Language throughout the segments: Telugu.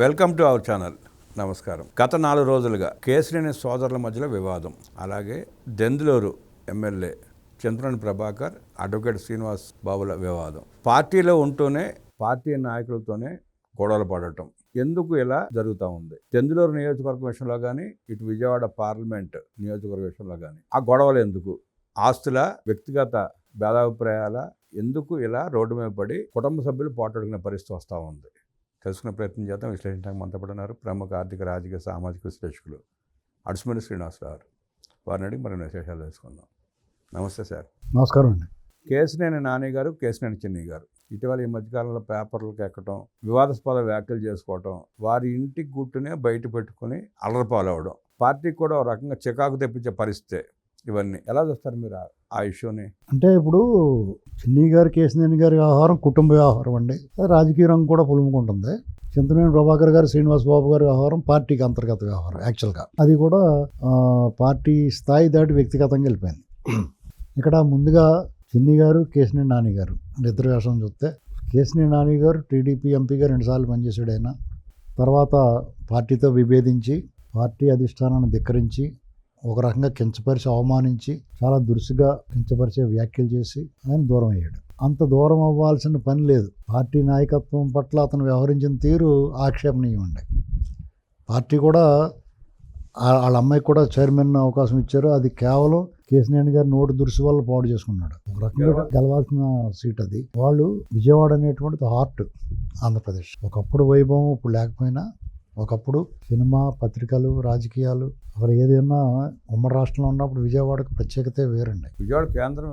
Welcome to our channel. నమస్కారం. గత 4 రోజులుగా కేసినేని సోదరుల మధ్యలో వివాదం, అలాగే దెందులూరు ఎమ్మెల్యే చింతమనేని ప్రభాకర్, అడ్వకేట్ శ్రీనివాస్ బాబుల వివాదం. పార్టీలో ఉంటూనే పార్టీ నాయకులతోనే గొడవలు పడటం ఎందుకు ఇలా జరుగుతూ ఉంది? దెందులూరు నియోజకవర్గం విషయంలో కానీ, ఇటు విజయవాడ పార్లమెంట్ నియోజకవర్గ విషయంలో కానీ ఆ గొడవలు ఎందుకు? ఆస్తుల, వ్యక్తిగత భేదాభిప్రాయాల ఎందుకు ఇలా రోడ్డు మీద పడి కుటుంబ సభ్యులు పోటాడుకునే పరిస్థితి వస్తూ ఉంది? తెలుసుకునే ప్రయత్నం చేద్దాం. విశ్లేషించడానికి మనతో పాటు ఉన్నారు ప్రముఖ ఆర్థిక, రాజకీయ, సామాజిక విశ్లేషకులు అడుసుమల్లి శ్రీనివాసరావు. వారిని అడిగి మరిన్ని విశేషాలు తెలుసుకుందాం. నమస్తే సార్. నమస్కారం అండి. కేసినేని నాని గారు, కేసినేని చిన్ని గారు ఇటీవల ఈ మధ్యకాలంలో పేపర్లకు ఎక్కడం, వివాదాస్పద వ్యాఖ్యలు చేసుకోవటం, వారి ఇంటికి గుట్టునే బయట పెట్టుకుని అలరపాలవడం, పార్టీకి కూడా ఒక రకంగా చికాకు తెప్పించే పరిస్థితి. ఇవన్నీ ఎలా చూస్తారు మీరు ఆ ఇష్యూని? అంటే ఇప్పుడు చిన్ని గారు, కేసినేని గారి వ్యవహారం కుటుంబ వ్యవహారం అండి. రాజకీయ రంగం కూడా పులుముకుంటుంది. చింతమనేని ప్రభాకర్ గారు, శ్రీనివాస్ బాబు గారి వ్యవహారం పార్టీకి అంతర్గత వ్యవహారం. యాక్చువల్గా అది కూడా పార్టీ స్థాయి దాటి వ్యక్తిగతంగా వెళ్ళిపోయింది. ఇక్కడ ముందుగా చిన్ని గారు, కేసినేని నాని గారు ఇద్దరు వ్యవసాయం చూస్తే, కేసినేని నాని గారు టీడీపీ ఎంపీగా 2 సార్లు పనిచేసాడు. ఆయన తర్వాత పార్టీతో విభేదించి పార్టీ అధిష్టానాన్ని ధిక్కరించి ఒక రకంగా కించపరిచి, అవమానించి, చాలా దురుసుగా కించపరిచే వ్యాఖ్యలు చేసి ఆయన దూరం అయ్యాడు. అంత దూరం అవ్వాల్సిన పని లేదు. పార్టీ నాయకత్వం పట్ల అతను వ్యవహరించిన తీరు ఆక్షేపణీయం అండి. పార్టీ కూడా వాళ్ళ అమ్మాయికి కూడా చైర్మన్ అవకాశం ఇచ్చారు. అది కేవలం కేసినేని గారి నోటు దురుసు వల్ల పాడు చేసుకున్నాడు. ఒక రకంగా గెలవాల్సిన సీట్ అది. వాళ్ళు విజయవాడ అనేటువంటిది హార్ట్ ఆంధ్రప్రదేశ్. ఒకప్పుడు వైభవం, ఇప్పుడు లేకపోయినా, ఒకప్పుడు సినిమా, పత్రికలు, రాజకీయాలు అసలు ఏదైనా ఉమ్మడి రాష్ట్రంలో ఉన్నప్పుడు విజయవాడకు ప్రత్యేకతే వేరండి. విజయవాడ కేంద్రం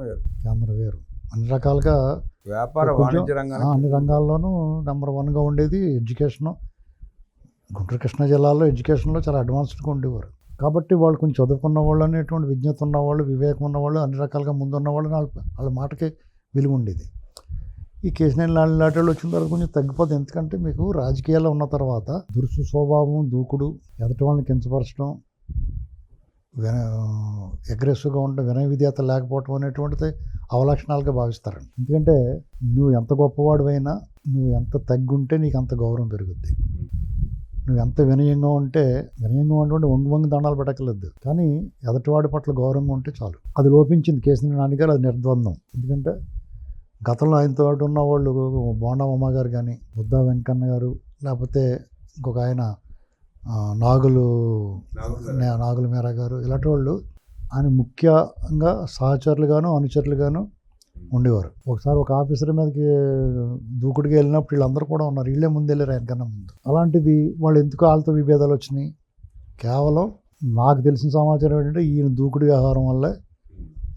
వేరు. అన్ని రకాలుగా వ్యాపార, వాణిజ్య రంగాలు అన్ని రంగాల్లోనూ నెంబర్ 1గా ఉండేది. ఎడ్యుకేషను, గుంటూరు కృష్ణా జిల్లాలో ఎడ్యుకేషన్లో చాలా అడ్వాన్స్డ్గా ఉండేవారు. కాబట్టి వాళ్ళు కొంచెం చదువుకున్న వాళ్ళు, అనేటువంటి విజ్ఞత ఉన్నవాళ్ళు, వివేకం ఉన్నవాళ్ళు, అన్ని రకాలుగా ముందున్న వాళ్ళు, వాళ్ళ మాటకి విలువ ఉండేది. ఈ కేసినేని లాంటి వాళ్ళు వచ్చిన తర్వాత కొంచెం తగ్గిపోతుంది. ఎందుకంటే మీకు రాజకీయాల్లో ఉన్న తర్వాత దురుసు స్వభావం, దూకుడు, ఎదుటి వాళ్ళని కించపరచడం, అగ్రెసివ్గా ఉండడం, వినయ విధేయత లేకపోవడం అనేటువంటిది అవలక్షణాలుగా భావిస్తారండి. ఎందుకంటే నువ్వు ఎంత గొప్పవాడివైనా, నువ్వు ఎంత తగ్గుంటే నీకు అంత గౌరవం పెరుగుద్ది. నువ్వు ఎంత వినయంగా ఉంటే, వినయంగా ఉంటే వంగి దండాలు పెట్టకలేదు, కానీ ఎదటివాడి పట్ల గౌరవంగా ఉంటే చాలు. అది లోపించింది కేసినేని నాని గారు. అది నిర్ద్వంద్వం. ఎందుకంటే గతంలో ఆయనతో పాటు ఉన్న వాళ్ళు బోండా ఉమ్మ గారు కానీ, బుద్ధా వెంకన్న గారు, లేకపోతే ఇంకొక ఆయన నాగుల మీరా గారు, ఇలాంటి వాళ్ళు ఆయన ముఖ్యంగా సహచరులుగాను, అనుచరులుగాను ఉండేవారు. ఒకసారి ఒక ఆఫీసర్ మీదకి దూకుడుగా వెళ్ళినప్పుడు వీళ్ళందరూ కూడా ఉన్నారు. వీళ్ళే ముందు వెళ్ళారు ఆయనకన్నా ముందు. అలాంటిది వాళ్ళు ఎందుకు వాళ్ళతో విభేదాలు వచ్చినాయి? కేవలం నాకు తెలిసిన సమాచారం ఏంటంటే ఈయన దూకుడు వ్యవహారం వల్లే,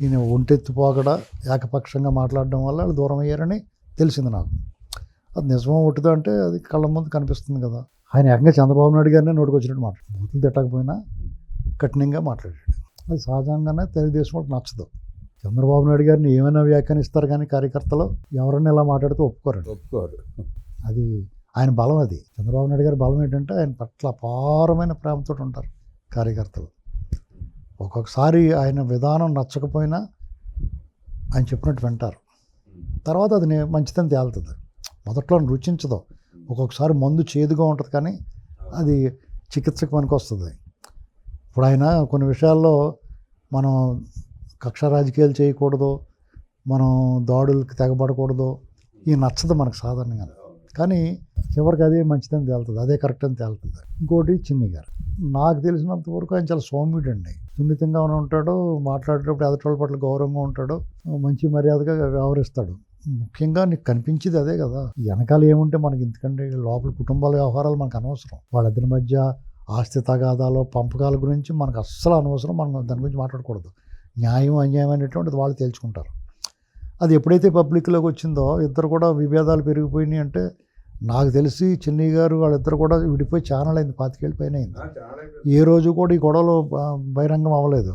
ఈయన ఒంటెత్తిపోకడ, ఏకపక్షంగా మాట్లాడడం వల్ల వాళ్ళు దూరం అయ్యారని తెలిసింది నాకు. అది నిజమో ఒట్టుదో అంటే అది కళ్ళ ముందు కనిపిస్తుంది కదా. ఆయన ఏకంగా చంద్రబాబు నాయుడు గారినే నోటికి వచ్చినట్టు మాట్లాడు, బూతులు తిట్టకపోయినా కఠినంగా మాట్లాడాడు. అది సహజంగానే తెలుగుదేశం వాళ్ళకి నచ్చదు. చంద్రబాబు నాయుడు గారిని ఏమైనా వ్యాఖ్యానిస్తారు, కానీ కార్యకర్తలు ఎవరైనా ఇలా మాట్లాడితే ఒప్పుకోరు. అది ఆయన బలం. అది చంద్రబాబు నాయుడు గారి బలం ఏంటంటే ఆయన పట్ల అపారమైన ప్రేమతో ఉంటారు కార్యకర్తలు. ఒక్కొక్కసారి ఆయన విధానం నచ్చకపోయినా ఆయన చెప్పినట్టు వింటారు. తర్వాత అది మంచిదని తేలుతుంది. మొదట్లో రుచించదు. ఒక్కొక్కసారి మందు చేదుగా ఉంటుంది, కానీ అది చికిత్సకు పనికి వస్తుంది. ఇప్పుడు ఆయన కొన్ని విషయాల్లో మనం కక్ష రాజకీయాలు చేయకూడదు, మనం దాడులకు తెగబడకూడదు, ఈ నచ్చదు మనకు సాధారణంగా. కానీ చివరికి అదే మంచిదని తేలుతుంది, అదే కరెక్ట్ అని తేలుతుంది. ఇంకోటి చిన్ని గారు, నాకు తెలిసినంత వరకు ఆయన చాలా సౌమ్యుడు అండి. సున్నితంగా ఉంటాడు, మాట్లాడేటప్పుడు ఎదుటి వాళ్ళ పట్ల గౌరవంగా ఉంటాడు, మంచి మర్యాదగా వ్యవహరిస్తాడు. ముఖ్యంగా నీకు కనిపించేది అదే కదా. వెనకాల ఏముంటే మనకి ఎందుకంటే లోపల కుటుంబాల వ్యవహారాలు మనకు అనవసరం. వాళ్ళిద్దరి మధ్య ఆస్తి తగాదాలు, పంపకాల గురించి మనకు అస్సలు అనవసరం. మనం దాని గురించి మాట్లాడకూడదు. న్యాయం, అన్యాయం అనేటువంటిది వాళ్ళు తేల్చుకుంటారు. అది ఎప్పుడైతే పబ్లిక్లోకి వచ్చిందో ఇద్దరు కూడా విభేదాలు పెరిగిపోయినాయి. అంటే నాకు తెలిసి చిన్ని గారు వాళ్ళిద్దరు కూడా విడిపోయి ఛానల్ అయింది, 25 ఏళ్ళ పైన అయింది. ఏ రోజు కూడా ఈ గొడవలు బహిరంగం అవ్వలేదు.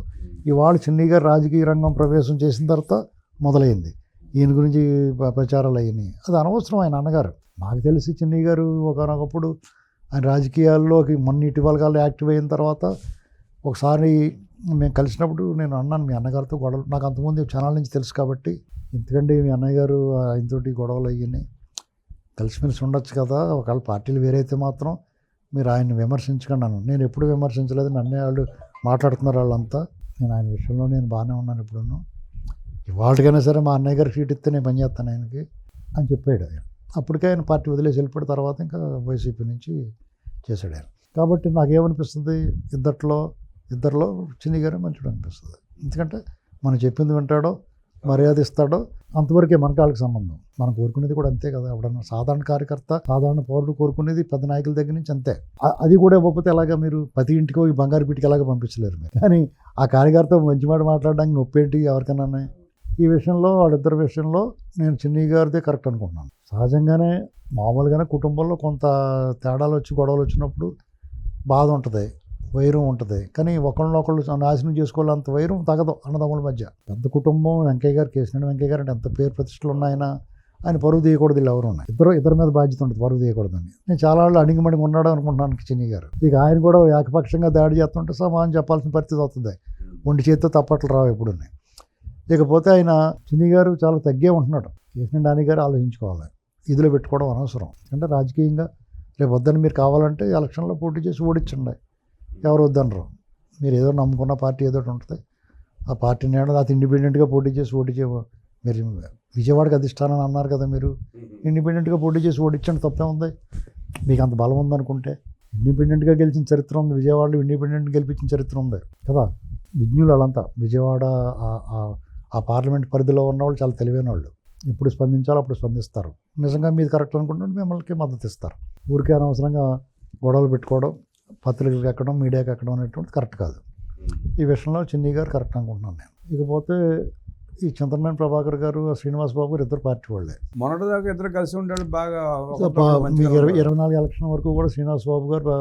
ఇవాళ చిన్ని గారు రాజకీయ రంగం ప్రవేశం చేసిన తర్వాత మొదలైంది ఈయన గురించి ప్రచారాలు అయినాయి. అది అనవసరం. ఆయన అన్నగారు, నాకు తెలిసి చిన్ని గారు ఒకనొకప్పుడు ఆయన రాజకీయాల్లోకి మొన్న ఇటీవల కాలంలో యాక్టివ్ అయిన తర్వాత ఒకసారి మేము కలిసినప్పుడు నేను అన్నాను, మీ అన్నగారితో గొడవలు, నాకు అంతకుముందు ఛానల్ నుంచి తెలుసు కాబట్టి, ఎందుకంటే మీ అన్నయ్య గారు ఆయనతోటి గొడవలు అయ్యాయి, కలిసిమెలిసి ఉండొచ్చు కదా, ఒకవేళ పార్టీలు వేరైతే మాత్రం మీరు ఆయన్ని విమర్శించకండి అన్నాను. నేను ఎప్పుడు విమర్శించలేదు, నన్నే వాళ్ళు మాట్లాడుతున్నారు వాళ్ళంతా. నేను ఆయన విషయంలో నేను బాగానే ఉన్నాను ఎప్పుడున్నాను. ఇవాళకైనా సరే మా అన్నయ్య గారికి సీట్ ఇస్తే నేను పనిచేస్తాను ఆయనకి అని చెప్పాడు ఆయన. అప్పటికే ఆయన పార్టీ వదిలేసి వెళ్ళిపోయిన తర్వాత ఇంకా వైసీపీ నుంచి చేశాడు ఆయన. కాబట్టి నాకేమనిపిస్తుంది, ఇద్దరిలో చిన్ని గారే మంచిడు అనిపిస్తుంది. ఎందుకంటే మనం చెప్పింది వింటాడో, మర్యాద ఇస్తాడో, అంతవరకే మనకి వాళ్ళకి సంబంధం. మనం కోరుకునేది కూడా అంతే కదా. ఎవడన్నా సాధారణ కార్యకర్త, సాధారణ పౌరుడు కోరుకునేది పెద్ద నాయకుల దగ్గర నుంచి అంతే. అది కూడా ఇవ్వకపోతే ఎలాగా మీరు ప్రతి ఇంటికో ఈ బంగారు పీటికి ఎలాగ పంపించలేరు మీరు. కానీ ఆ కార్యకర్త మంచి మాట మాట్లాడడానికి నొప్పేంటి ఎవరికైనా. ఈ విషయంలో వాళ్ళిద్దరి విషయంలో నేను చిన్ని గారిదే కరెక్ట్ అనుకుంటున్నాను. సహజంగానే మామూలుగానే కుటుంబంలో కొంత తేడాలు వచ్చి గొడవలు వచ్చినప్పుడు బాధ ఉంటుంది, వైరం ఉంటుంది. కానీ ఒకళ్ళనొకళ్ళు నాశనం చేసుకోవాలంత వైరం తగదు అన్నదమ్ముల మధ్య. పెద్ద కుటుంబం వెంకయ్య గారు, కేశినేని వెంకయ్య గారు అంటే ఎంత పేరు ప్రతిష్టలు ఉన్నాయన, ఆయన పరువు తీయకూడదు. వీళ్ళు ఎవరు ఉన్నాయి, ఇద్దరి మీద బాధ్యత ఉంటుంది పరువు తీయకూడదని. నేను చాలా వాళ్ళు అణిగిమణిగి ఉన్నాడు అనుకుంటున్నాను చిన్ని గారు. ఇక ఆయన కూడా ఏకపక్షంగా దాడి చేస్తుంటే సమానం చెప్పాల్సిన పరిస్థితి అవుతుంది. ఒంటి చేతితో తప్పట్లు రావు ఎప్పుడు. ఇకపోతే ఆయన చిన్ని గారు చాలా తగ్గే ఉంటున్నాడు. కేశినేని నాని గారు ఆలోచించుకోవాలి, ఇదిలో పెట్టుకోవడం అనవసరం. అంటే రాజకీయంగా రేపు వద్దని మీరు కావాలంటే ఎలక్షన్లో పోటీ చేసి ఓడించండి, ఎవరు వద్దనరు. మీరు ఏదో నమ్ముకున్న పార్టీ ఏదో ఉంటుంది, ఆ పార్టీని అది ఇండిపెండెంట్గా పోటీ చేసి మీరు విజయవాడకి అధిష్టానం అన్నారు కదా, మీరు ఇండిపెండెంట్గా పోటీ చేసి ఓడించండి, తప్పే ఉంది. మీకు అంత బలం ఉందనుకుంటే. ఇండిపెండెంట్గా గెలిచిన చరిత్ర ఉంది, విజయవాడలో ఇండిపెండెంట్ గెలిపించిన చరిత్ర ఉంది కదా. విజ్ఞులు వాళ్ళంతా విజయవాడ ఆ పార్లమెంట్ పరిధిలో ఉన్నవాళ్ళు చాలా తెలివైన వాళ్ళు. ఎప్పుడు స్పందించాలో అప్పుడు స్పందిస్తారు. నిజంగా మీది కరెక్ట్ అనుకుంటే మిమ్మల్ని మద్దతు ఇస్తారు. ఊరికే అనవసరంగా గొడవలు పెట్టుకోవడం, పత్రికలకు ఎక్కడం, మీడియాకి ఎక్కడం అనేటువంటిది కరెక్ట్ కాదు. ఈ విషయంలో చిన్ని గారు కరెక్ట్ అనుకుంటున్నాను నేను. ఇకపోతే ఈ చింతమనేని ప్రభాకర్ గారు, శ్రీనివాస్ బాబు గారు ఇద్దరు పార్టీ వాళ్ళే. మొన్నటిదాకా ఇద్దరు కలిసి ఉంటాడు బాగా. మీకు 24 ఎలక్షన్ వరకు కూడా శ్రీనివాస్ బాబు గారు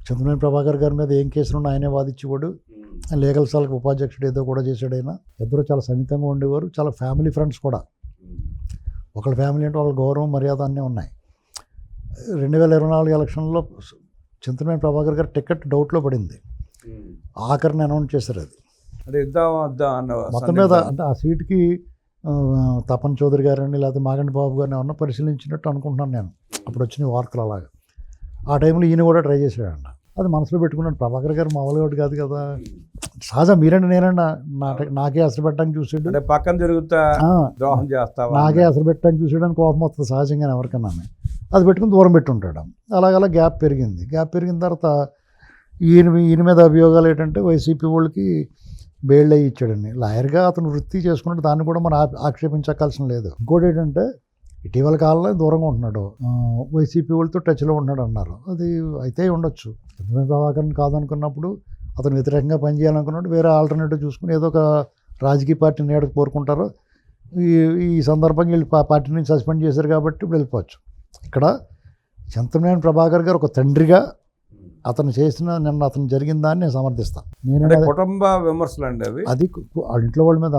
చింతమనేని ప్రభాకర్ గారి మీద ఏం కేసులు ఉన్నా ఆయనే వాదించేవాడు. లీగల్ సెల్కి ఉపాధ్యక్షుడు ఏదో కూడా చేశాడు ఆయన. ఇద్దరు చాలా సన్నిహితంగా ఉండేవారు, చాలా ఫ్యామిలీ ఫ్రెండ్స్ కూడా. ఒకళ్ళ ఫ్యామిలీ అంటే వాళ్ళ గౌరవం, మర్యాద అన్నీ ఉన్నాయి. 2024 ఎలక్షన్లో చింతమనేని ప్రభాకర్ గారు టికెట్ డౌట్లో పడింది. ఆఖరిని అనౌన్స్ చేశారు. అది అంటే మొత్తం మీద అంటే ఆ సీటుకి తపన్ చౌదరి గారిని లేకపోతే మాగంటి బాబు గారిని ఏమన్నా పరిశీలించినట్టు అనుకుంటున్నాను నేను. అప్పుడు వచ్చిన వార్తలు అలాగా. ఆ టైంలో ఈయన కూడా ట్రై చేశాడంట. అది మనసులో పెట్టుకున్నాడు. ప్రభాకర్ గారు మామూలుగా కాదు కదా. సహజం మీరండి నేనండి నాకే అసలు పెట్టడానికి చూసాడు, పక్కన తిరుగుతా ద్రోహం చేస్తా, నాకే అసలు పెట్టడానికి చూసాడని కోపం వస్తుంది సహజంగానే ఎవరికన్నా. అది పెట్టుకుని దూరం పెట్టుంటాడు. అలాగలా గ్యాప్ పెరిగింది. గ్యాప్ పెరిగిన తర్వాత ఈయన మీద అభియోగాలు ఏంటంటే వైసీపీ వాళ్ళకి బెయిల్ అయ్యి ఇచ్చాడండి. లాయర్గా అతను వృత్తి చేసుకున్నట్టు దాన్ని కూడా మనం ఆక్షేపించకాల్సిన లేదు. ఇంకోటి ఏంటంటే ఇటీవల కాలంలో దూరంగా ఉంటున్నాడు, వైసీపీ వాళ్ళతో టచ్లో ఉంటున్నాడు అన్నారు. అది అయితే ఉండొచ్చు. చింతమనేని ప్రభాకర్ని కాదనుకున్నప్పుడు అతను వ్యతిరేకంగా పనిచేయాలనుకున్నప్పుడు వేరే ఆల్టర్నేటివ్ చూసుకుని ఏదో ఒక రాజకీయ పార్టీని ఏడకు కోరుకుంటారో. ఈ సందర్భంగా వీళ్ళు పార్టీ నుంచి సస్పెండ్ చేశారు కాబట్టి ఇప్పుడు వెళ్ళిపోవచ్చు. ఇక్కడ చింతమనేని ప్రభాకర్ గారు ఒక తండ్రిగా అతను నిన్న అతను జరిగిన దాన్ని నేను సమర్థిస్తాను. నేను కుటుంబ విమర్శలు అండి అవి. అది వాళ్ళ ఇంట్లో వాళ్ళ మీద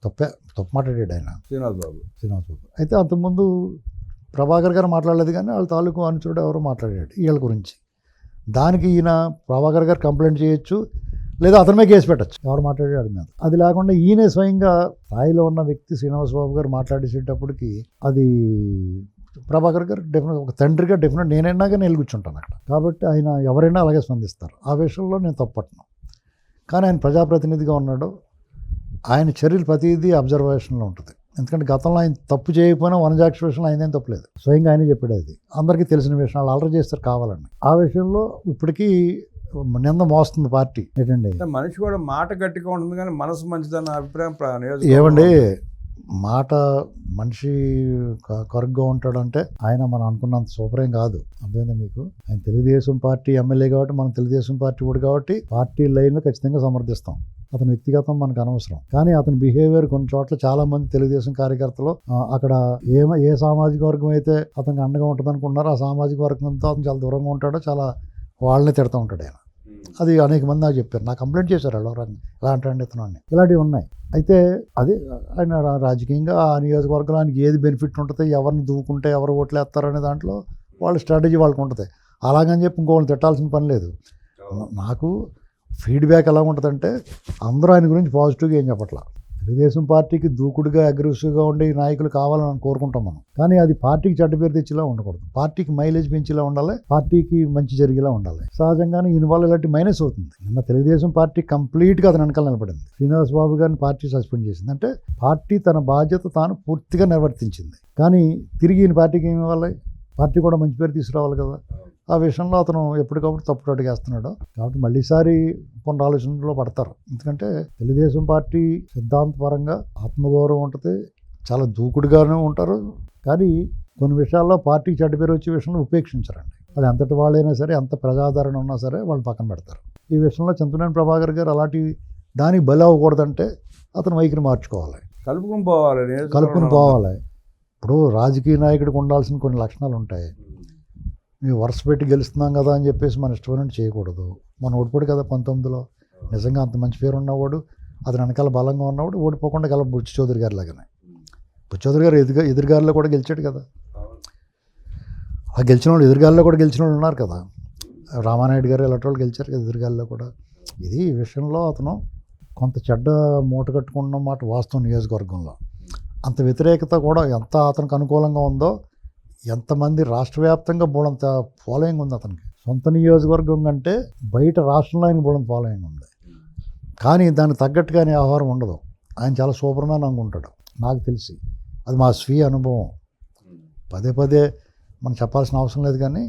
తప్పు మాట్లాడాడు ఆయన, శ్రీనివాస్ బాబు. అయితే అంతకుముందు ప్రభాకర్ గారు మాట్లాడలేదు, కానీ వాళ్ళ తాలూకు అనుచరుడు ఎవరో మాట్లాడాడు వీళ్ళ గురించి. దానికి ఈయన ప్రభాకర్ గారు కంప్లైంట్ చేయొచ్చు, లేదా అతని కేసు పెట్టచ్చు, ఎవరు మాట్లాడాడు మీద. అది లేకుండా ఈయనే స్వయంగా స్థాయిలో ఉన్న వ్యక్తి శ్రీనివాస్ బాబు గారు మాట్లాడేసేటప్పటికి అది ప్రభాకర్ గారు డెఫినెట్ ఒక తండ్రిగా డెఫినెట్ నేనైనా కానీ కూర్చుంటాను అక్కడ. కాబట్టి ఆయన ఎవరైనా అలాగే స్పందిస్తారు. ఆ విషయంలో నేను తప్పట్ను. కానీ ఆయన ప్రజాప్రతినిధిగా ఉన్నాడు, ఆయన చర్యలు ప్రతిదీ అబ్జర్వేషన్లో ఉంటుంది. ఎందుకంటే గతంలో ఆయన తప్పు చేయకపోయినా వనజాక్ష విషయంలో ఆయన ఏం తప్పులేదు, స్వయంగా ఆయనే చెప్పాడు. అది అందరికీ తెలిసిన విషయం, వాళ్ళు అలర్ చేస్తారు కావాలని. ఆ విషయంలో ఇప్పటికీ నింద మోస్తుంది పార్టీ. ఏంటండి మనిషి కూడా మాట గట్టిగా ఉంటుంది కానీ మనసు మంచిదన్న అభిప్రాయం ఏమండి. మాట మనిషి కరుగ్గా ఉంటాడంటే ఆయన మనం అనుకున్నంత సూపర్ ఏం కాదు. అర్థమైందా మీకు? ఆయన తెలుగుదేశం పార్టీ ఎమ్మెల్యే కాబట్టి మనం తెలుగుదేశం పార్టీ కూడా కాబట్టి పార్టీ లైన్లో ఖచ్చితంగా సమర్థిస్తాం. అతని వ్యక్తిగతం మనకు అనవసరం. కానీ అతని బిహేవియర్ కొన్ని చోట్ల చాలా మంది తెలుగుదేశం కార్యకర్తలు అక్కడ ఏ సామాజిక వర్గం అయితే అతనికి అండగా ఉంటుంది అనుకుంటున్నారో ఆ సామాజిక వర్గంతో అతను చాలా దూరంగా ఉంటాడో చాలా వాళ్ళని తిడుతూ ఉంటాడు ఆయన. అది అనేక మంది నాకు చెప్పారు, నాకు కంప్లైంట్ చేశారు వాళ్ళు ఇలాంటి ఇతనాన్ని. ఇలాంటివి ఉన్నాయి. అయితే అది ఆయన రాజకీయంగా ఆ నియోజకవర్గంలో ఆయనకి ఏది బెనిఫిట్ ఉంటుంది, ఎవరిని దూకుంటే ఎవరు ఓట్లు వేస్తారనే దాంట్లో వాళ్ళ స్ట్రాటజీ వాళ్ళకి ఉంటుంది. అలాగని చెప్పి ఇంకోళ్ళని తిట్టాల్సిన పని లేదు. నాకు ఫీడ్బ్యాక్ ఎలా ఉంటుందంటే అందరూ ఆయన గురించి పాజిటివ్గా ఏం చెప్పట్లా, తెలుగుదేశం పార్టీకి దూకుడుగా అగ్రెసివ్గా ఉండే నాయకులు కావాలని కోరుకుంటాం మనం. కానీ అది పార్టీకి చెడ్డ పేరు తెచ్చేలా ఉండకూడదు. పార్టీకి మైలేజ్ పెంచేలా ఉండాలి, పార్టీకి మంచి జరిగేలా ఉండాలి. సహజంగానే ఈయన వల్ల ఇలాంటి మైనస్ అవుతుంది. నిన్న తెలుగుదేశం పార్టీ కంప్లీట్గా అతని వెనకాల నిలబడింది. శ్రీనివాస్ బాబు గారిని పార్టీ సస్పెండ్ చేసింది. అంటే పార్టీ తన బాధ్యత తాను పూర్తిగా నిర్వర్తించింది. కానీ తిరిగి ఈయన పార్టీకి ఏమి ఇవ్వాలి? పార్టీ కూడా మంచి పేరు తీసుకురావాలి కదా. ఆ విషయంలో అతను ఎప్పటికప్పుడు తప్పుడు అడుగేస్తున్నాడు. కాబట్టి మళ్ళీసారి పునరాలోచనలో పడతారు. ఎందుకంటే తెలుగుదేశం పార్టీ సిద్ధాంతపరంగా ఆత్మగౌరవం ఉంటుంది, చాలా దూకుడుగానే ఉంటారు. కానీ కొన్ని విషయాల్లో పార్టీకి చెడ్డ పేరు వచ్చే విషయంలో ఉపేక్షించరండి. అది ఎంతటి వాళ్ళైనా సరే, ఎంత ప్రజాదరణ ఉన్నా సరే వాళ్ళు పక్కన పెడతారు. ఈ విషయంలో చింతనేని ప్రభాకర్ గారు అలాంటి దానికి బలి అవ్వకూడదంటే అతను వైఖరి మార్చుకోవాలి, కలుపుకుని పోవాలి. ఇప్పుడు రాజకీయ నాయకుడికి ఉండాల్సిన కొన్ని లక్షణాలు ఉంటాయి. మేము వరుస పెట్టి గెలుస్తున్నాం కదా అని చెప్పేసి మన ఇష్టమైనట్టు చేయకూడదు. మనం ఓడిపోడు కదా 19లో. నిజంగా అంత మంచి పేరు ఉన్నవాడు, అతని వెనకాల బలంగా ఉన్నవాడు ఓడిపోకుండా గెల బుచ్చి చౌదరి గారి లాగానే. బుచ్చి చౌదరి గారు ఎదురుగారిలో కూడా గెలిచాడు కదా. ఆ గెలిచిన వాళ్ళు ఎదురుగారిలో కూడా గెలిచిన వాళ్ళు ఉన్నారు కదా. రామానాయుడు గారు ఇలాంటి వాళ్ళు గెలిచారు కదా ఎదురుగారిలో కూడా. ఇది ఈ విషయంలో అతను కొంత చెడ్డ మూట కట్టుకున్న మాట వాస్తవం. నియోజకవర్గంలో అంత వ్యతిరేకత కూడా ఎంత అతనికి అనుకూలంగా ఉందో, ఎంతమంది రాష్ట్ర వ్యాప్తంగా బోడంత ఫాలోయింగ్ ఉంది అతనికి. సొంత నియోజకవర్గం కంటే బయట రాష్ట్రంలో ఆయన బోడంత ఫాలోయింగ్ ఉంది. కానీ దానికి తగ్గట్టుగానే ఆహారం ఉండదు. ఆయన చాలా సూపర్ మ్యాన్ అనుకుంటాడు నాకు తెలిసి. అది మా స్వీయ అనుభవం. పదే పదే మనం చెప్పాల్సిన అవసరం లేదు. కానీ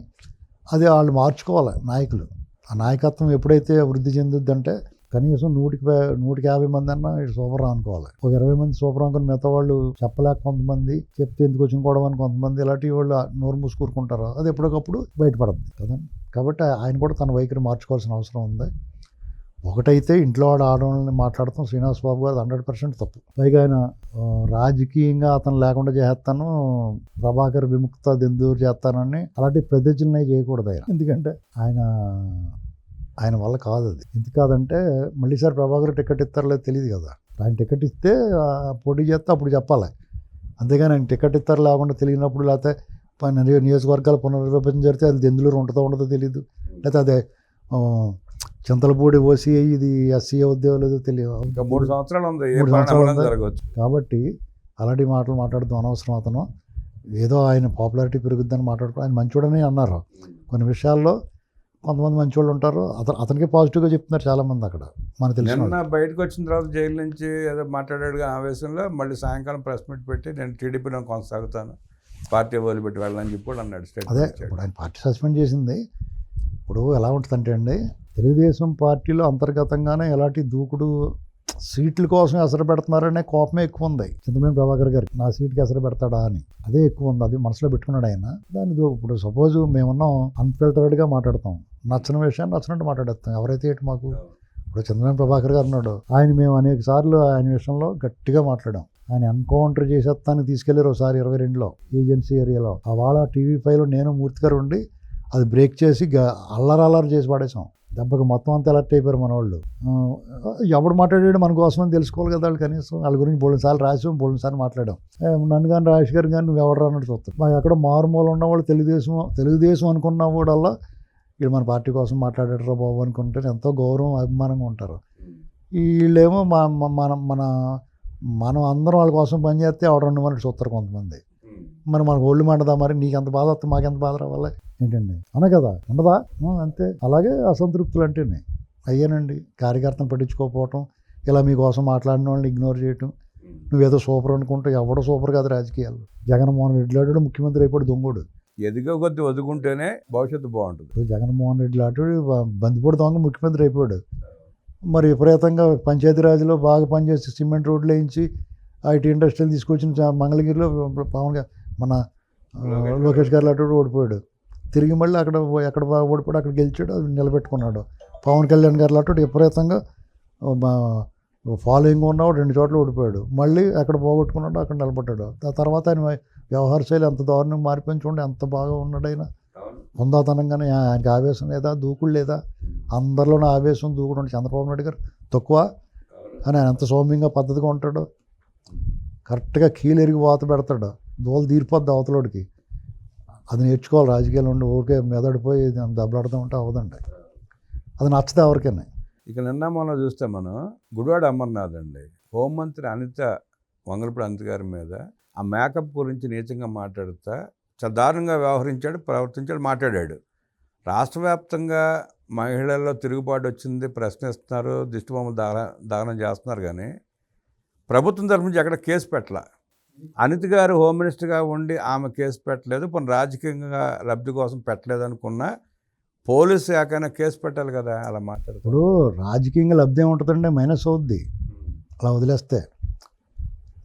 అది వాళ్ళు మార్చుకోవాలి నాయకులు. ఆ నాయకత్వం ఎప్పుడైతే వృద్ధి చెందుద్దంటే కనీసం 100-150 మంది అన్నా సూపర్ అనుకోవాలి. ఒక 20 మంది సూపర్ అనుకుని మిగతా వాళ్ళు చెప్పలేక కొంతమంది, చెప్తే ఎందుకు వచ్చిన గొడవ అని కొంతమంది, ఇలాంటి వాళ్ళు నోరు మూసుకూరుకుంటారు. అది ఎప్పటికప్పుడు బయటపడుతుంది కదా. కాబట్టి ఆయన కూడా తన వైఖరి మార్చుకోవాల్సిన అవసరం ఉంది. ఒకటైతే ఇంట్లో ఆడవాళ్ళని మాట్లాడతాం శ్రీనివాస్ బాబు గారు 100% తప్పు. పైగా ఆయన రాజకీయంగా అతను లేకుండా చేస్తాను, ప్రభాకర్ విముక్త దెందూరు చేస్తానని అలాంటి ప్రతిజ్ఞలు చేయకూడదు ఆయన. ఎందుకంటే ఆయన వల్ల కాదు అది. ఎందుకు కాదంటే మళ్ళీసారి ప్రభాకర్ టికెట్ ఇస్తారో తెలియదు కదా. ఆయన టికెట్ ఇస్తే పోటీ చేస్తే అప్పుడు చెప్పాలి. అంతేగాని ఆయన టికెట్ ఇస్తారు లేకుండా తెలియనప్పుడు, లేకపోతే నియోజకవర్గాల పునర్విభజన జరిగితే అది దెందులూరు ఉండదో తెలియదు, లేకపోతే అదే చింతలపూడి ఓసీ ఇది ఎస్సీ అవుద్దో లేదో తెలియదు. 3 సంవత్సరాలు ఉంది. కాబట్టి అలాంటి మాటలు మాట్లాడుతూ అనవసరం. అతను ఏదో ఆయన పాపులారిటీ పెరుగుద్దని మాట్లాడుకో. ఆయన మంచోడని అన్నారు. కొన్ని విషయాల్లో కొంతమంది మంచి వాళ్ళు ఉంటారు. అతనికి పాజిటివ్గా చెప్తున్నారు చాలామంది అక్కడ మనకు తెలిసిన. నిన్న బయటకు వచ్చిన తర్వాత జైలు నుంచి ఏదో మాట్లాడాడుగా ఆవేశంలో మళ్ళీ సాయంకాలం ప్రెస్ మీట్ పెట్టి నేను టీడీపీలో కొనసాగుతాను, పార్టీ వదిలిపెట్టి వెళ్ళని చెప్పి కూడా అన్నాడు. అదే ఇప్పుడు ఆయన పార్టీ సస్పెండ్ చేసింది. ఇప్పుడు ఎలా ఉంటుందంటే అండి, తెలుగుదేశం పార్టీలో అంతర్గతంగానే ఎలాంటి దూకుడు, సీట్ల కోసం ఎసరు పెడుతున్నారనే కోపమే ఎక్కువ ఉంది చింతనేని ప్రభాకర్ గారికి. నా సీట్కి ఎసరు పెడతాడా అని అదే ఎక్కువ ఉంది. అది మనసులో పెట్టుకున్నాడు ఆయన. దాని ఇప్పుడు సపోజ్ మేమున్నాం అన్ఫిల్టర్డ్గా మాట్లాడతాం, నచ్చిన విషయాన్ని నచ్చినట్టు మాట్లాడేస్తాం. ఎవరైతే ఏంటి మాకు. ఇప్పుడు చింతనేని ప్రభాకర్ గారు ఉన్నాడు, మేము అనేక సార్లు ఆయన విషయంలో గట్టిగా మాట్లాడాం. ఆయన ఎన్కౌంటర్ చేసేస్తానికి తీసుకెళ్లారు ఒకసారి 22లో ఏజెన్సీ ఏరియాలో. ఆ వాళ్ళ టీవీ5లో నేను మూర్తి గారు ఉండి అది బ్రేక్ చేసి అల్లరి చేసి పడేసాం. దెబ్బకి మొత్తం అంతా అలర్ట్ అయిపోయారు మన వాళ్ళు. ఎవడు మాట్లాడాడు మన కోసం అని తెలుసుకోవాలి కదా వాళ్ళు. కనీసం వాళ్ళ గురించి బోళ్ళసార్లు రాసాం, బోళ్ళసార్లు మాట్లాడాం. నన్ను కానీ రాజేష్ గారు కానీ నువ్వు ఎవరు అన్నట్టు చూస్తాం. మాకు ఎక్కడ మారుమూల ఉన్నవాళ్ళు తెలుగుదేశం అనుకున్న వాడల్లా వీళ్ళు మన పార్టీ కోసం మాట్లాడారు బాబు అనుకుంటే ఎంతో గౌరవం అభిమానంగా ఉంటారు. వీళ్ళేమో మనం అందరం వాళ్ళ కోసం పనిచేస్తే ఆవిడ 2 మనకి చూస్తారు కొంతమంది. మరి మనకు ఒళ్ళు మండదా, మరి నీకు ఎంత బాధ వస్తుంది మాకెంత బాధ రావాలి ఏంటండి అనే కదా ఉండదా. అంతే. అలాగే అసంతృప్తులు అంటేనే అయ్యానండి. కార్యకర్తను పట్టించుకోకపోవటం, ఇలా మీకోసం మాట్లాడిన వాళ్ళని ఇగ్నోర్ చేయటం. నువ్వేదో సూపర్ అనుకుంటే ఎవడో సూపర్ కాదు రాజకీయాలు. జగన్మోహన్ రెడ్డి లాంటి ముఖ్యమంత్రి అయిపోయి దొంగోడు. ఎదిగే కొద్ది వదుకుంటేనే భవిష్యత్తు బాగుంటుంది. జగన్మోహన్ రెడ్డి లాంటి బందిపోటు దొంగ ముఖ్యమంత్రి అయిపోయాడు. మరి విపరీతంగా పంచాయతీరాజ్లో బాగా పనిచేసి సిమెంట్ రోడ్లు వేయించి ఐటీ ఇండస్ట్రీలు తీసుకొచ్చిన మంగళగిరిలో పవన్ మన లోకేష్ గారు లాంటి ఓడిపోయాడు. తిరిగి మళ్ళీ ఎక్కడ బాగా ఓడిపోయాడు అక్కడ గెలిచాడు, అది నిలబెట్టుకున్నాడు. పవన్ కళ్యాణ్ గారు లాంటి విపరీతంగా ఫాలోయింగ్ ఉన్నవాడు 2 చోట్ల ఓడిపోయాడు. మళ్ళీ ఎక్కడ పోగొట్టుకున్నాడో అక్కడ నిలబడ్డాడు. ఆ తర్వాత ఆయన వ్యవహార శైలి ఎంత దారుణం మారిపోయి చూడండి, ఎంత బాగా ఉన్నాడు ఆయన. హుందాతనంగానే. ఆయనకి ఆవేశం లేదా, దూకుడు లేదా. అందరిలోనే ఆవేశం దూకుడు ఉంటే చంద్రబాబు నాయుడు గారు తక్కువ. అని ఆయన ఎంత సౌమ్యంగా పద్ధతిగా ఉంటాడు. కరెక్ట్గా కీలెరిగి వాత పెడతాడు, దోలు తీరిపోద్ది అవతలోడికి. అది నేర్చుకోవాలి రాజకీయాలు ఉండి. ఊరికే మెదడిపోయి దెబ్బలాడుతూ ఉంటే అవ్వదండి. అది నచ్చదు ఎవరికైనా. ఇక నిన్న మనం చూస్తే మనం గుడివాడ అమర్నాథ్ అండి హోంమంత్రి వంగలపూడి అనిత గారి మీద ఆ మేకప్ గురించి నీచంగా మాట్లాడుతా చాలా దారుణంగా వ్యవహరించాడు, ప్రవర్తించాడు, మాట్లాడాడు. రాష్ట్ర వ్యాప్తంగా మహిళల్లో తిరుగుబాటు వచ్చింది, ప్రశ్నిస్తున్నారు, దిష్టిబొమ్మలు దహనం చేస్తున్నారు. కానీ ప్రభుత్వం తరఫు నుంచి ఎక్కడ కేసు పెట్టాల. అనిత గారు హోమ్ మినిస్టర్గా ఉండి ఆమె కేసు పెట్టలేదు, పోనీ రాజకీయంగా లబ్ధి కోసం పెట్టలేదు అనుకున్నా పోలీసు శాఖ కేసు పెట్టాలి కదా. అలా మాట్లాడుతారు. ఇప్పుడు రాజకీయంగా లబ్ధి ఏముంటుందంటే మైనస్ అవుద్ది అలా వదిలేస్తే.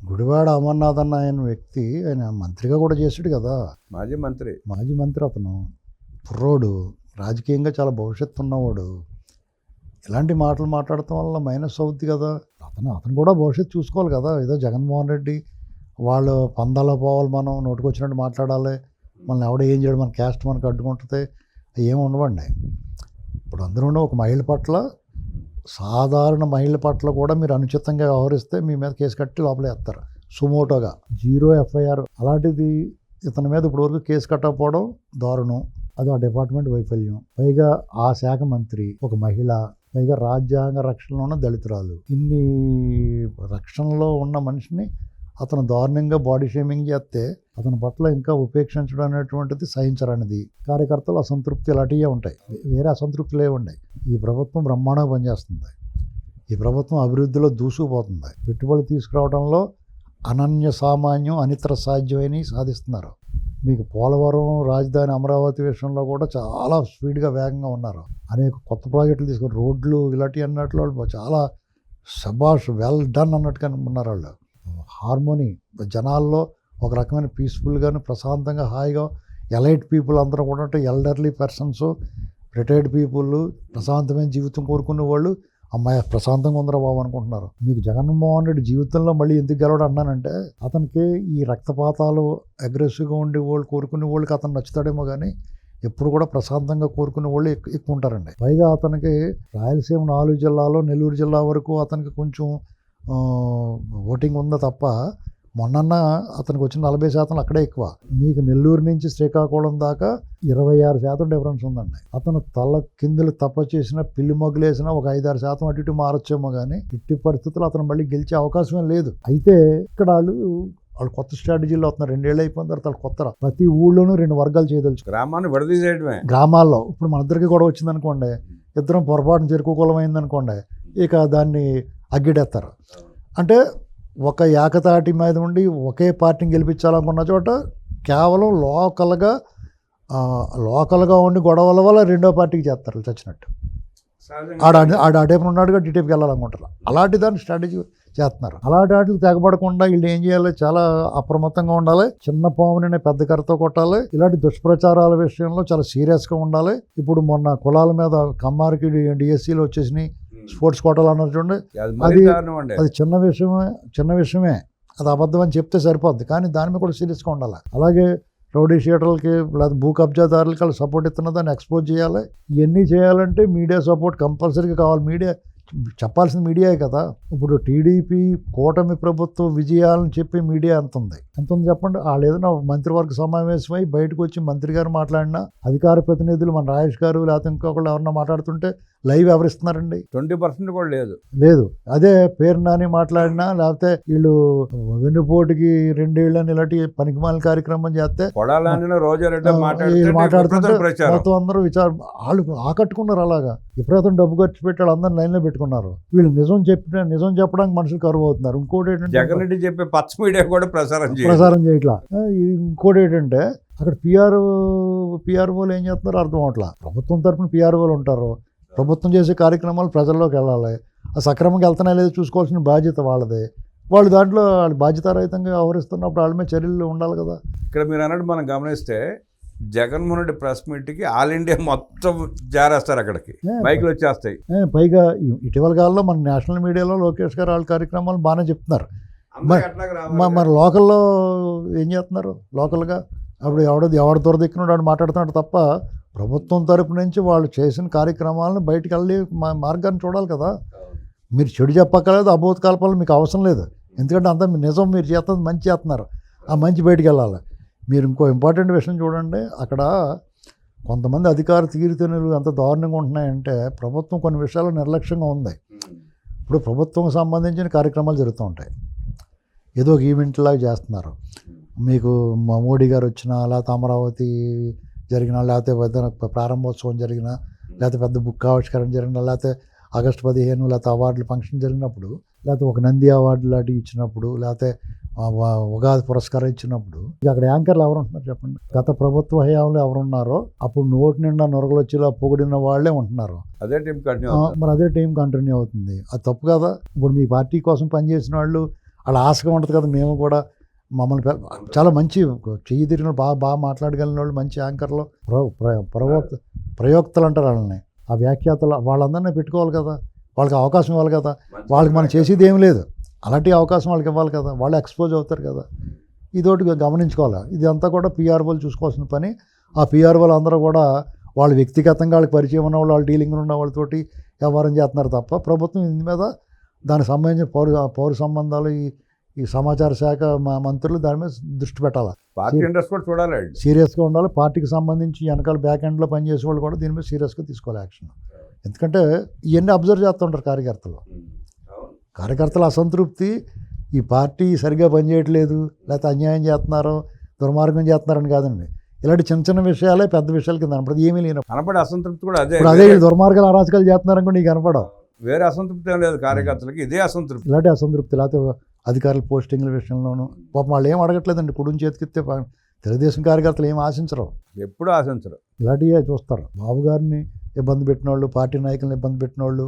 గుడివాడ అమర్నాథ్ అన్న ఆయన వ్యక్తి, ఆయన మంత్రిగా కూడా చేసాడు కదా, మాజీ మంత్రి అతను కుర్రోడు, రాజకీయంగా చాలా భవిష్యత్తు ఉన్నవాడు. ఇలాంటి మాటలు మాట్లాడటం వల్ల మైనస్ అవుద్ది కదా. అతను కూడా భవిష్యత్తు చూసుకోవాలి కదా. ఏదో జగన్మోహన్ రెడ్డి వాళ్ళు పందాలో పోవాలి, మనం నోటుకొచ్చినట్టు మాట్లాడాలి, మనల్ని ఎవడ ఏం చేయడం, మన క్యాస్ట్ మనకు అడ్డుకుంటుంది, ఏమి ఉండవండి. ఇప్పుడు అందరూ ఒక మహిళ పట్ల, సాధారణ మహిళ పట్ల కూడా మీరు అనుచితంగా వ్యవహరిస్తే మీ మీద కేసు కట్టి లోపలేస్తారు సుమోటోగా, 0 FIR. అలాంటిది ఇతని మీద ఇప్పటివరకు కేసు కట్టకపోవడం దారుణం. అది ఆ డిపార్ట్మెంట్ వైఫల్యం. పైగా ఆ శాఖ మంత్రి ఒక మహిళ, పైగా రాజ్యాంగ రక్షణలో ఉన్న దళితురాలు. ఇన్ని రక్షణలో ఉన్న మనిషిని అతను దారుణంగా బాడీ షేమింగ్ చేస్తే అతని పట్ల ఇంకా ఉపేక్షించడం అనేటువంటిది సహించరనేది. కార్యకర్తలు అసంతృప్తి ఇలాంటివే ఉంటాయి, వేరే అసంతృప్తులు ఏముంటాయి. ఈ ప్రభుత్వం బ్రహ్మాండంగా పనిచేస్తుంది. ఈ ప్రభుత్వం అభివృద్ధిలో దూసుకుపోతుంది. పెట్టుబడి తీసుకురావడంలో అనన్య సామాన్యం, అనితర సాధ్యమని సాధిస్తున్నారు. మీకు పోలవరం, రాజధాని అమరావతి విషయంలో కూడా చాలా స్పీడ్గా వేగంగా ఉన్నారు. అనేక కొత్త ప్రాజెక్టులు తీసుకుని రోడ్లు ఇలాంటివి అన్నట్లు వాళ్ళు చాలా శబాష్, వెల్ డన్ అన్నట్టుగా ఉన్నారు. వాళ్ళు హార్మోనీ జనాల్లో ఒక రకమైన పీస్ఫుల్గాను, ప్రశాంతంగా, హాయిగా ఎలైట్ పీపుల్ అందరూ కూడా అంటే ఎల్డర్లీ పర్సన్స్, రిటైర్డ్ పీపుల్, ప్రశాంతమైన జీవితం కోరుకునే వాళ్ళు అమ్మాయి ప్రశాంతంగా ఉందరా బాబు అనుకుంటున్నారు. మీకు జగన్మోహన్ రెడ్డి జీవితంలో మళ్ళీ ఎందుకు గెలవడం అన్నానంటే, అతనికి ఈ రక్తపాతాలు అగ్రెసివ్గా ఉండే వాళ్ళు, కోరుకునే వాళ్ళకి అతను నచ్చుతాడేమో కానీ ఎప్పుడు కూడా ప్రశాంతంగా కోరుకునే వాళ్ళు ఎక్కువ ఉంటారండి. పైగా అతనికి రాయలసీమ 4 జిల్లాలో నెల్లూరు జిల్లా వరకు అతనికి కొంచెం ఓటింగ్ ఉందా తప్ప, మొన్న అతనికి వచ్చిన 40% అక్కడే ఎక్కువ. మీకు నెల్లూరు నుంచి శ్రీకాకుళం దాకా 26% డిఫరెన్స్ ఉందండి. అతను తల కిందులు తప్ప చేసిన, పిల్లి మొగ్గులేసినా ఒక 5-6% అటు ఇటు మారొచ్చేమో కానీ ఇట్టి పరిస్థితుల్లో అతను మళ్ళీ గెలిచే అవకాశమే లేదు. అయితే ఇక్కడ వాళ్ళు కొత్త స్ట్రాటజీలో అవుతున్నారు. 2 ఏళ్ళు అయిపోయిన తర్వాత వాళ్ళు కొత్త ప్రతి ఊళ్ళోనూ 2 వర్గాలు చేయదలుచు. గ్రామాన్ని విడదీసేయడమే. గ్రామాల్లో ఇప్పుడు మన ఇద్దరికి కూడా వచ్చిందనుకోండి, ఇద్దరం పొరపాటున చెరుకుకులం అయిందనుకోండి, ఇక దాన్ని అగ్గిడేస్తారు. అంటే ఒక ఏకతాటి మీద ఉండి ఒకే పార్టీని గెలిపించాలనుకున్న చోట కేవలం లోకల్గా ఉండి గొడవల వల్ల రెండో పార్టీకి చేస్తారు చచ్చినట్టు. అడేపు ఉన్నాడుగా డిటేపుకి వెళ్ళాలనుకుంటారు. అలాంటి దాన్ని స్ట్రాటజీ చేస్తున్నారు. అలాంటి వాటికి తెగబడకుండా వీళ్ళు ఏం చేయాలి, చాలా అప్రమత్తంగా ఉండాలి. చిన్న పాముని పెద్ద కర్రతో కొట్టాలి. ఇలాంటి దుష్ప్రచారాల విషయంలో చాలా సీరియస్గా ఉండాలి. ఇప్పుడు మొన్న కులాల మీద కమ్మారికి డిఎస్సీలు వచ్చేసినాయి, స్పోర్ట్స్ కోటాలు అన్నారు చూడండి, అది చిన్న విషయమే, అది అబద్ధం అని చెప్తే సరిపోద్ది. కానీ దాని మీద కూడా సీరియస్గా ఉండాలి. అలాగే రౌడీ షీటర్లకి లేదా భూ కబ్జాదారులకి వాళ్ళు సపోర్ట్ ఇస్తున్న దాన్ని ఎక్స్పోజ్ చేయాలి. ఇవన్నీ చేయాలంటే మీడియా సపోర్ట్ కంపల్సరీగా కావాలి. మీడియా చెప్పాల్సిన మీడియాయే కదా. ఇప్పుడు టీడీపీ కూటమి ప్రభుత్వం విజయాలను చెప్పి మీడియా ఎంత ఉంది చెప్పండి. వాళ్ళు ఏదైనా మంత్రివర్గ సమావేశమై బయటకు వచ్చి మంత్రి గారు మాట్లాడినా, అధికార ప్రతినిధులు మన రాజేష్ గారు లేకపోతే ఇంకొకళ్ళు ఎవరన్నా మాట్లాడుతుంటే లైవ్ ఎవరిస్తున్నారండి? 20% కూడా లేదు. అదే పేరు నాని మాట్లాడినా, లేకపోతే వీళ్ళు వెన్నుపోటుకి 2 ఏళ్ళని ఇలాంటి పనికిమాలిన కార్యక్రమం చేస్తే మాట్లాడుతుంటే మొత్తం అందరూ వాళ్ళు ఆకట్టుకున్నారు. అలాగా విపరీతం డబ్బు ఖర్చు పెట్టి వాళ్ళు అందరిని లైన్లో పెట్టుకున్నారు. వీళ్ళు నిజం చెప్పడానికి మనుషులు కరువు అవుతున్నారు. ఇంకోటి ఏంటంటే జగన్ రెడ్డి చెప్పే పచ్చ మీడియా కూడా ప్రసారం చేయట్లా. ఇంకోటి ఏంటంటే అక్కడ పిఆర్ఓలు ఏం చేస్తున్నారో అర్థం అవట్లా. ప్రభుత్వం తరఫున పిఆర్ఓలు ఉంటారు. ప్రభుత్వం చేసే కార్యక్రమాలు ప్రజల్లోకి వెళ్ళాలి. ఆ సక్రమంగా వెళ్తున్నా లేదో చూసుకోవాల్సిన బాధ్యత వాళ్ళదే. వాళ్ళు దాంట్లో వాళ్ళు బాధ్యతారహితంగా వ్యవహరిస్తున్నప్పుడు వాళ్ళ మీద చర్యలు ఉండాలి కదా. ఇక్కడ మీరు అన్నట్టు మనం గమనిస్తే జగన్మోహన్ రెడ్డి ప్రెస్ మీట్కి ఆల్ ఇండియా మొత్తం జారేస్తారు, అక్కడికి మైకులు వచ్చేస్తాయి. పైగా ఇటీవల కాలంలో మన నేషనల్ మీడియాలో లోకేష్ గారు వాళ్ళ కార్యక్రమాలు బాగానే చెప్తున్నారు. మరి లోకల్లో ఏం చేస్తున్నారు? లోకల్గా అప్పుడు ఎవడు దొరదెక్కినాడు వాడు మాట్లాడుతున్నాడు తప్ప ప్రభుత్వం తరపు నుంచి వాళ్ళు చేసిన కార్యక్రమాలను బయటకు వెళ్ళి మార్గాన్ని చూడాలి కదా. మీరు చెడు చెప్పక్కర్లేదు, అబోధ కల్పాలి మీకు అవసరం లేదు. ఎందుకంటే అంతా నిజం మీరు చేస్తుంది, మంచి చేస్తున్నారు, ఆ మంచి బయటికి వెళ్ళాలి. మీరు ఇంకో ఇంపార్టెంట్ విషయం చూడండి, అక్కడ కొంతమంది అధికార తీరుతెన్నులు ఎంత దారుణంగా ఉంటున్నాయంటే ప్రభుత్వం కొన్ని విషయాల్లో నిర్లక్ష్యంగా ఉంది. ఇప్పుడు ప్రభుత్వం సంబంధించిన కార్యక్రమాలు జరుగుతూ ఉంటాయి. ఏదో ఒక ఈవెంట్ లాగా చేస్తున్నారు. మీకు మోడీ గారు వచ్చినా, లేకపోతే అమరావతి జరిగినా, లేకపోతే ఏదైనా ప్రారంభోత్సవం జరిగినా, లేకపోతే పెద్ద బుక్ ఆవిష్కరణ జరిగినా, లేకపోతే ఆగస్టు 15 లేకపోతే అవార్డులు ఫంక్షన్ జరిగినప్పుడు, లేకపోతే ఒక నంది అవార్డు లాంటివి ఇచ్చినప్పుడు, లేకపోతే ఉగాది పురస్కారం ఇచ్చినప్పుడు అక్కడ యాంకర్లు ఎవరు ఉంటున్నారు చెప్పండి? గత ప్రభుత్వ హయాంలో ఎవరున్నారో అప్పుడు నోటి నిండా నొరగలు వచ్చేలా పొగిడిన వాళ్ళే ఉంటున్నారు. అదే టీం కంటిన్యూ మరి అదే టైం కంటిన్యూ అవుతుంది. అది తప్పు కదా. ఇప్పుడు మీ పార్టీ కోసం పనిచేసిన వాళ్ళు వాళ్ళ ఆశగా ఉంటుంది కదా, మేము కూడా మమ్మల్ని చాలా మంచి చెయ్యి తిరిగిన బాగా మాట్లాడగలిగిన వాళ్ళు, మంచి యాంకర్లు, ప్రయోక్తలు అంటారు వాళ్ళని, ఆ వ్యాఖ్యాతలు, వాళ్ళందరినీ పెట్టుకోవాలి కదా, వాళ్ళకి అవకాశం ఇవ్వాలి కదా. వాళ్ళకి మనం చేసేది ఏం లేదు, అలాంటి అవకాశం వాళ్ళకి ఇవ్వాలి కదా, వాళ్ళు ఎక్స్పోజ్ అవుతారు కదా. ఇదోటి గమనించుకోవాలి. ఇది అంతా కూడా పిఆర్ఓలు చూసుకోవాల్సిన పని. ఆ పిఆర్ఓలు అందరూ కూడా వాళ్ళు వ్యక్తిగతంగా వాళ్ళకి పరిచయం ఉన్న వాళ్ళు, డీలింగ్ ఉన్న వాళ్ళతోటి వ్యవహారం చేస్తున్నారు తప్ప ప్రభుత్వం దీని మీద దానికి సంబంధించిన పౌర సంబంధాలు, ఈ సమాచార శాఖ మంత్రులు దాని మీద దృష్టి పెట్టాలి. పార్టీ ఇంట్రెస్ట్ కూడా చూడాలి, సీరియస్గా ఉండాలి. పార్టీకి సంబంధించి వెనకాల బ్యాక్ ఎండ్లో పనిచేసే వాళ్ళు కూడా దీని మీద సీరియస్గా తీసుకోవాలి యాక్షన్. ఎందుకంటే ఇవన్నీ అబ్జర్వ్ చేస్తుంటారు కార్యకర్తల అసంతృప్తి, ఈ పార్టీ సరిగ్గా పనిచేయట్లేదు, లేకపోతే అన్యాయం చేస్తున్నారు, దుర్మార్గం చేస్తున్నారని కాదండి. ఇలాంటి చిన్న చిన్న విషయాలే పెద్ద విషయాల కింద కనపడదు. ఏమీ లేనప్పుడు కనపడే అసంతృప్తి కూడా అదే. ఇప్పుడు అదే దుర్మార్గాలు అరాచకాలు చేస్తున్నారని నీకు కనపడవు. వేరే అసంతృప్తి ఏం లేదు కార్యకర్తలకి, ఇదే అసంతృప్తి. ఇలాంటి అసంతృప్తి, లేకపోతే అధికారుల పోస్టింగ్ల విషయంలోనూ పాపం వాళ్ళు ఏం అడగట్లేదండి. కుడుని చేతికిస్తే తెలుగుదేశం కార్యకర్తలు ఏం ఆశించరు, ఎప్పుడూ ఆశించరు. ఇలాంటివే చూస్తారు. బాబు గారిని ఇబ్బంది పెట్టిన వాళ్ళు, పార్టీ నాయకులను ఇబ్బంది పెట్టిన వాళ్ళు,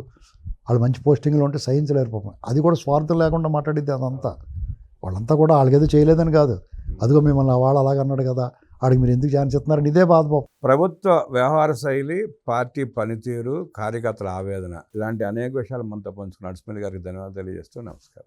వాళ్ళు మంచి పోస్టింగ్లు ఉంటే సహించలేరు పాపం. అది కూడా స్వార్థం లేకుండా మాట్లాడిద్ది అదంతా. వాళ్ళంతా కూడా వాళ్ళకేదో చేయలేదని కాదు, అదిగో మిమ్మల్ని వాళ్ళు అలాగన్నాడు కదా, ఆడికి మీరు ఎందుకు ఛాన్స్ ఇస్తున్నారని ఇదే బాధ పాపం. ప్రభుత్వ వ్యవహార శైలి, పార్టీ పనితీరు, కార్యకర్తల ఆవేదన, ఇలాంటి అనేక విషయాలు మనతో పంచుకున్న నరసింహ గారికి ధన్యవాదాలు తెలియజేస్తూ నమస్కారం.